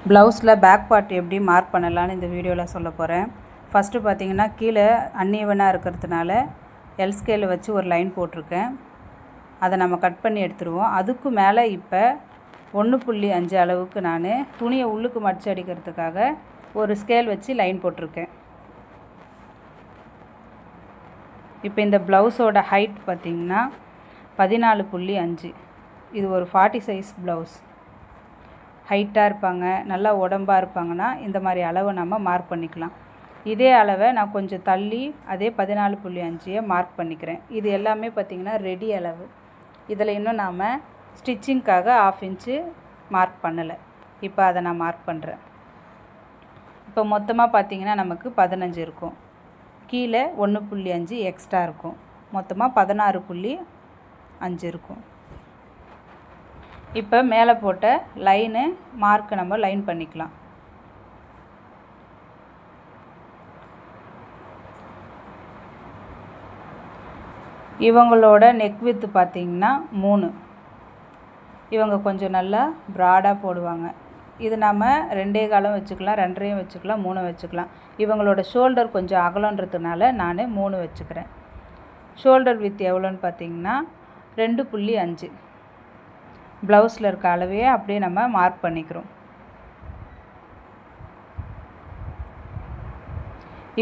ப்ளவுஸில் back part எப்படி mark பண்ணலான்னு இந்த வீடியோவில் சொல்ல போகிறேன். ஃபஸ்ட்டு பார்த்தீங்கன்னா கீழே அன்ஈவனாக இருக்கிறதுனால எல் ஸ்கேலை வச்சு ஒரு லைன் போட்டிருக்கேன். அதை நம்ம கட் பண்ணி எடுத்துருவோம். அதுக்கு மேலே இப்போ 1.5 அளவுக்கு நான் துணியை உள்ளுக்கு மடித்து அடிக்கிறதுக்காக ஒரு ஸ்கேல் வச்சு லைன் போட்டிருக்கேன். இப்போ இந்த ப்ளவுஸோட ஹைட் பார்த்திங்கன்னா 14.5. இது ஒரு 40 சைஸ் ப்ளவுஸ். ஹைட்டாக இருப்பாங்க, நல்லா உடம்பாக இருப்பாங்கன்னா இந்த மாதிரி அளவை நம்ம மார்க் பண்ணிக்கலாம். இதே அளவை நான் கொஞ்சம் தள்ளி அதே 14.5 மார்க் பண்ணிக்கிறேன். இது எல்லாமே பார்த்திங்கன்னா ரெடி அளவு. இதில் இன்னும் நாம் ஸ்டிச்சிங்க்காக 1/2 இன்ச்சு மார்க் பண்ணலை. இப்போ அதை நான் மார்க் பண்ணுறேன். இப்போ மொத்தமாக பார்த்திங்கன்னா நமக்கு 15 இருக்கும். கீழே 1.5 எக்ஸ்ட்ரா இருக்கும். மொத்தமாக 16.5 இருக்கும். இப்போ மேலே போட்ட லைனு மார்க்கு நம்ம லைன் பண்ணிக்கலாம். இவங்களோட நெக் வித்து பார்த்திங்கன்னா 3. இவங்க கொஞ்சம் நல்லா ப்ராடாக போடுவாங்க. இது நம்ம 2.25 வச்சுக்கலாம், 2.5 வச்சுக்கலாம், 3 வச்சுக்கலாம். இவங்களோட ஷோல்டர் கொஞ்சம் அகலன்றதுனால நான் 3 வச்சுக்கிறேன். ஷோல்டர் வித் எவ்வளோன்னு பார்த்திங்கன்னா 2.5. ப்ளவுஸில் இருக்க அளவையே அப்படியே நம்ம மார்க் பண்ணிக்கிறோம்.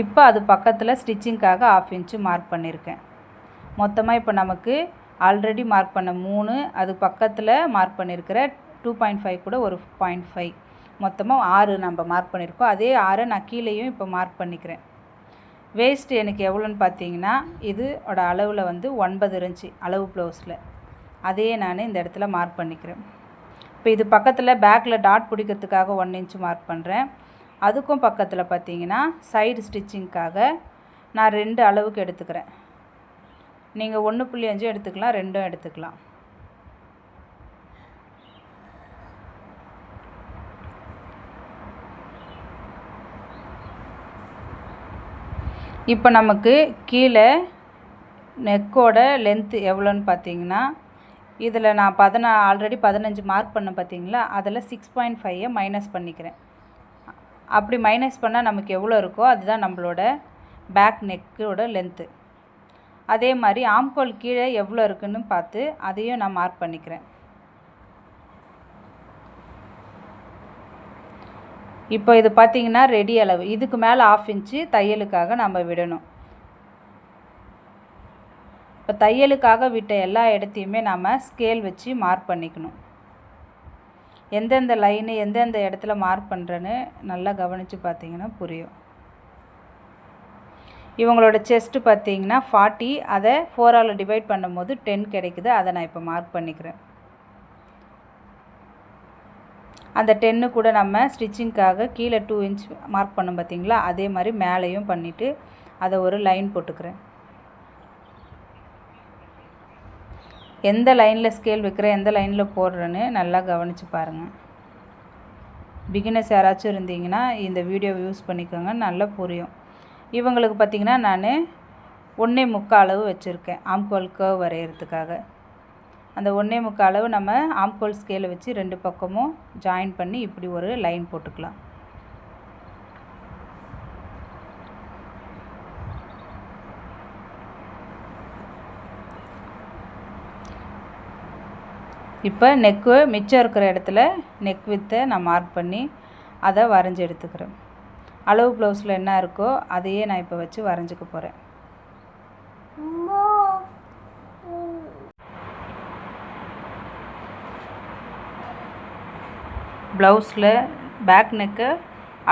இப்போ அது பக்கத்தில் ஸ்டிச்சிங்க்காக 1/2 இன்ச்சு மார்க் பண்ணியிருக்கேன். மொத்தமாக இப்போ நமக்கு ஆல்ரெடி மார்க் பண்ண 3, அது பக்கத்தில் மார்க் பண்ணியிருக்கிற 2.5 கூட ஒரு 0.5, மொத்தமாக 6 நம்ம மார்க் பண்ணியிருக்கோம். அதே 6 நான் கீழேயும் இப்போ மார்க் பண்ணிக்கிறேன். வேஸ்ட் எனக்கு எவ்வளோன்னு பார்த்தீங்கன்னா இதோட அளவில் 9 இருந்துச்சு அளவு ப்ளவுஸில். அதையே நான் இந்த இடத்துல மார்க் பண்ணிக்கிறேன். இப்போ இது பக்கத்தில் பேக்கில் டாட் பிடிக்கிறதுக்காக 1 இன்ச்சு மார்க் பண்ணுறேன். அதுக்கும் பக்கத்தில் பார்த்தீங்கன்னா சைடு ஸ்டிச்சிங்க்காக நான் 2 அளவுக்கு எடுத்துக்கிறேன். நீங்கள் 1.5 எடுத்துக்கலாம், 2 எடுத்துக்கலாம். இப்போ நமக்கு கீழே நெக்கோட லென்த்து எவ்வளோன்னு பார்த்தீங்கன்னா இதில் நான் ஆல்ரெடி 15 மார்க் பண்ண பார்த்தீங்களா, அதில் 6.5 மைனஸ் பண்ணிக்கிறேன். அப்படி மைனஸ் பண்ணால் நமக்கு எவ்வளோ இருக்கோ அதுதான் நம்மளோட பேக் நெக்கோட லென்த்து. அதே மாதிரி ஆம்கோல் கீழே எவ்வளோ இருக்குன்னு பார்த்து அதையும் நான் மார்க் பண்ணிக்கிறேன். இப்போ இது பார்த்திங்கன்னா ரெடி அளவு. இதுக்கு மேலே 1/2 இன்ச்சு தையலுக்காக நம்ம விடணும். இப்போ தையலுக்காக விட்ட எல்லா இடத்தையுமே நாம் ஸ்கேல் வச்சு மார்க் பண்ணிக்கணும். எந்தெந்த லைனு எந்தெந்த இடத்துல மார்க் பண்ணுறேன்னு நல்லா கவனித்து பார்த்திங்கன்னா புரியும். இவங்களோட செஸ்ட்டு பார்த்திங்கன்னா 40, அதை 4ஆல் டிவைட் பண்ணும்போது 10 கிடைக்குது. அதை நான் இப்போ மார்க் பண்ணிக்கிறேன். அந்த 10 கூட நம்ம ஸ்டிச்சிங்க்காக கீழே 2 இன்ச் மார்க் பண்ணோம் பார்த்திங்களா, அதே மாதிரி மேலேயும் பண்ணிவிட்டு அதை ஒரு லைன் போட்டுக்கிறேன். எந்த லைனில் ஸ்கேல் வைக்கிறேன், எந்த லைனில் போடுறேன்னு நல்லா கவனித்து பாருங்கள். பிகினர்ஸ் யாராச்சும் இருந்தீங்கன்னா இந்த வீடியோவை யூஸ் பண்ணிக்கோங்க, நல்லா புரியும். இவங்களுக்கு பார்த்திங்கன்னா நான் 1.25 அளவு வச்சுருக்கேன் ஆம்கோல் கர்வ் வரைகிறதுக்காக. அந்த 1.25 அளவு நம்ம ஆம்கோல் ஸ்கேலை வச்சு 2 பக்கமும் ஜாயின் பண்ணி இப்படி ஒரு லைன் போட்டுக்கலாம். இப்போ நெக்கு மிச்சம் இருக்கிற இடத்துல நெக் வித்தை நான் மார்க் பண்ணி அதை வரைஞ்சி எடுத்துக்கிறேன். அளவு ப்ளவுஸில் என்ன இருக்கோ அதையே நான் இப்போ வச்சு வரைஞ்சிக்க போகிறேன். ப்ளவுஸில் பேக் நெக்கை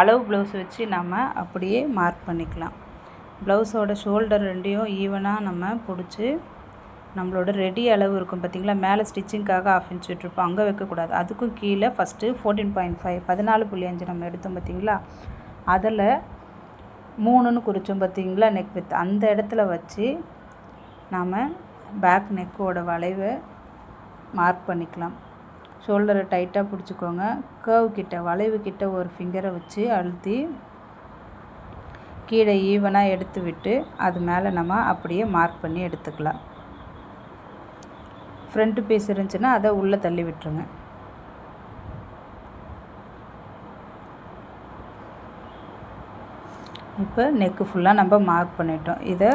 அளவு ப்ளவுஸ் வச்சு நம்ம அப்படியே மார்க் பண்ணிக்கலாம். ப்ளவுஸோட ஷோல்டர் 2யும் ஈவனாக நம்ம பிடிச்சி நம்மளோட ரெடி அளவு இருக்கும் பார்த்திங்களா, மேலே ஸ்டிச்சிங்க்காக 1/2 இன்ச் விட்டுருப்போம், அங்கே வைக்கக்கூடாது. அதுக்கும் கீழே ஃபஸ்ட்டு 14.5 14.5 நம்ம எடுத்தோம் பார்த்திங்களா, அதில் 3ன்னு குறித்தோம் பார்த்திங்களா நெக் வித், அந்த இடத்துல வச்சு நாம் பேக் நெக்கோட வளைவை மார்க் பண்ணிக்கலாம். ஷோல்டரை டைட்டாக பிடிச்சிக்கோங்க. கர்வ் கிட்ட வளைவு கிட்ட ஒரு ஃபிங்கரை வச்சு அழுத்தி கீழே ஈவனாக எடுத்து விட்டு அது மேலே நம்ம அப்படியே மார்க் பண்ணி எடுத்துக்கலாம். ஃப்ரண்ட்டு பீஸ் இருந்துச்சுன்னா அதை உள்ளே தள்ளி விட்டுருங்க. இப்போ நெக்கு ஃபுல்லாக நம்ம மார்க் பண்ணிட்டோம். இதை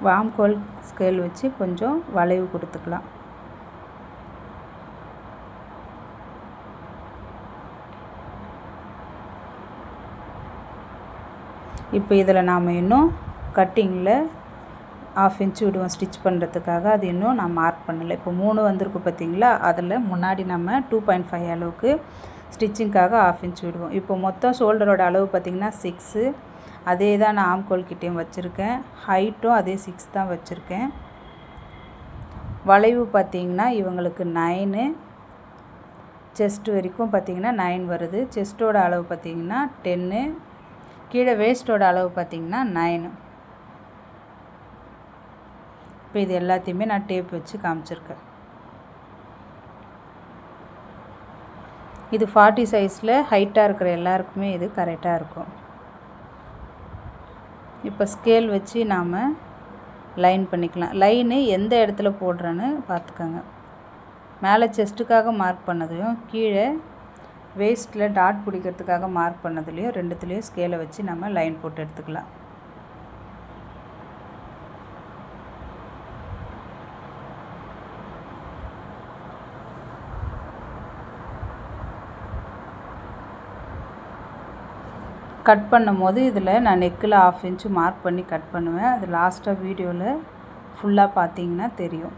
வாம்கோல் ஸ்கேல் வச்சு கொஞ்சம் வளைவு கொடுத்துக்கலாம். இப்போ இதில் நாம் இன்னும் கட்டிங்கில் 1/2 இன்ச் விடுவோம் ஸ்டிச் பண்ணுறதுக்காக. அது இன்னும் நான் மார்க் பண்ணலை. இப்போ 3 வந்திருக்கு பார்த்திங்களா, அதில் முன்னாடி நம்ம 2.5 அளவுக்கு ஸ்டிச்சிங்க்காக 1/2 இன்ச் விடுவோம். இப்போ மொத்தம் ஷோல்டரோட அளவு பார்த்திங்கன்னா 6. அதே தான் நான் ஆம்கோல் கிட்டேயும் வச்சுருக்கேன். ஹைட்டும் அதே 6 தான் வச்சுருக்கேன். வளைவு பார்த்திங்கன்னா இவங்களுக்கு 9, செஸ்ட் வரைக்கும் பார்த்திங்கன்னா 9 வருது. செஸ்ட்டோட அளவு பார்த்திங்கன்னா 10, கீழே வேஸ்ட்டோட அளவு பார்த்திங்கன்னா 9. இப்போ இது எல்லாத்தையுமே நான் டேப் வச்சு காமிச்சிருக்கேன். இது 40 சைஸில் ஹைட்டாக இருக்கிற எல்லாருக்குமே இது கரெக்டாக இருக்கும். இப்போ ஸ்கேல் வச்சு நாம் லைன் பண்ணிக்கலாம். லைனு எந்த இடத்துல போடுறேன்னு பார்த்துக்கோங்க. மேலே செஸ்ட்டுக்காக மார்க் பண்ணதையும் கீழே வேஸ்ட்டில் டாட் பிடிக்கிறதுக்காக மார்க் பண்ணதுலேயும் ரெண்டுத்துலேயும் ஸ்கேலை வச்சு நம்ம லைன் போட்டு எடுத்துக்கலாம். கட் பண்ணும் போது இதில் நான் நெக்கில் 1/2 இன்ச் மார்க் பண்ணி கட் பண்ணுவேன். அது லாஸ்ட்டாக வீடியோவில் ஃபுல்லாக பார்த்தீங்கன்னா தெரியும்.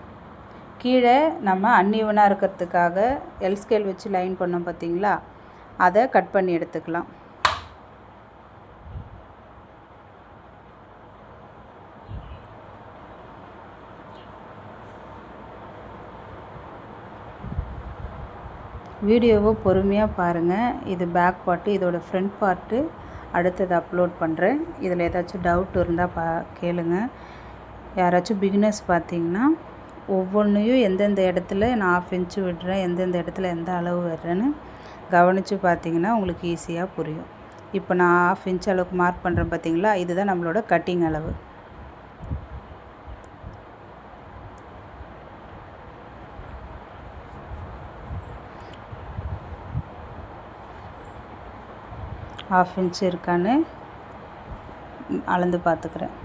கீழே நம்ம அன்ஈவனாக இருக்கிறதுக்காக எல் ஸ்கேல் வச்சு லைன் பண்ணோம் பார்த்தீங்களா, அதை கட் பண்ணி எடுத்துக்கலாம். வீடியோவை பொறுமையாக பாருங்கள். இது பேக் பார்ட்டு, இதோட ஃப்ரண்ட் பார்ட்டு அடுத்தது அப்லோட் பண்ணுறேன். இதில் ஏதாச்சும் டவுட் இருந்தால் கேளுங்க. யாராச்சும் பிகினர்ஸ் பார்த்தீங்கன்னா ஒவ்வொன்றையும் எந்தெந்த இடத்துல நான் 1/2 இன்ச்சு விடுறேன், எந்தெந்த இடத்துல எந்த அளவு விடுறேன்னு கவனித்து பார்த்தீங்கன்னா உங்களுக்கு ஈஸியாக புரியும். இப்போ நான் 1/2 இன்ச் அளவுக்கு மார்க் பண்ணுறேன் பார்த்தீங்களா, இதுதான் நம்மளோட கட்டிங் அளவு. ½ இன்ச் இருக்கான்னு அளந்து பார்த்துக்கிறேன்.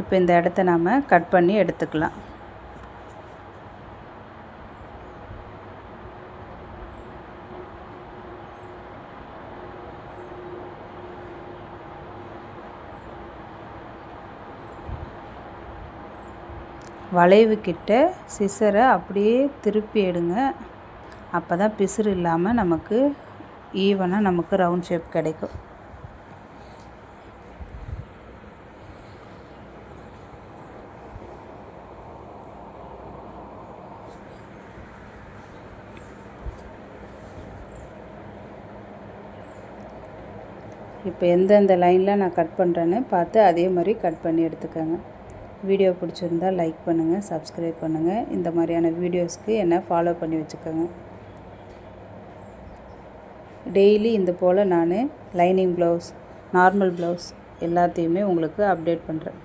இப்போ இந்த இடத்த நாம் கட் பண்ணி எடுத்துக்கலாம். வளைவு கிட்ட சிசரை அப்படியே திருப்பி எடுங்க. அப்போ தான் பிசுறு இல்லாமல் நமக்கு ஈவனாக நமக்கு ரவுண்ட் ஷேப் கிடைக்கும். இப்போ எந்தெந்த லைனில் நான் கட் பண்ணுறேன்னு பார்த்து அதே மாதிரி கட் பண்ணி எடுத்துக்கோங்க. வீடியோ பிடிச்சிருந்தால் லைக் பண்ணுங்கள், சப்ஸ்கிரைப் பண்ணுங்கள். இந்த மாதிரியான வீடியோஸ்க்கு என்னை ஃபாலோ பண்ணி வச்சுக்கோங்க. டெய்லி இந்த போல் நான் லைனிங் ப்ளவுஸ், நார்மல் ப்ளவுஸ் எல்லாத்தையுமே உங்களுக்கு அப்டேட் பண்ணுறேன்.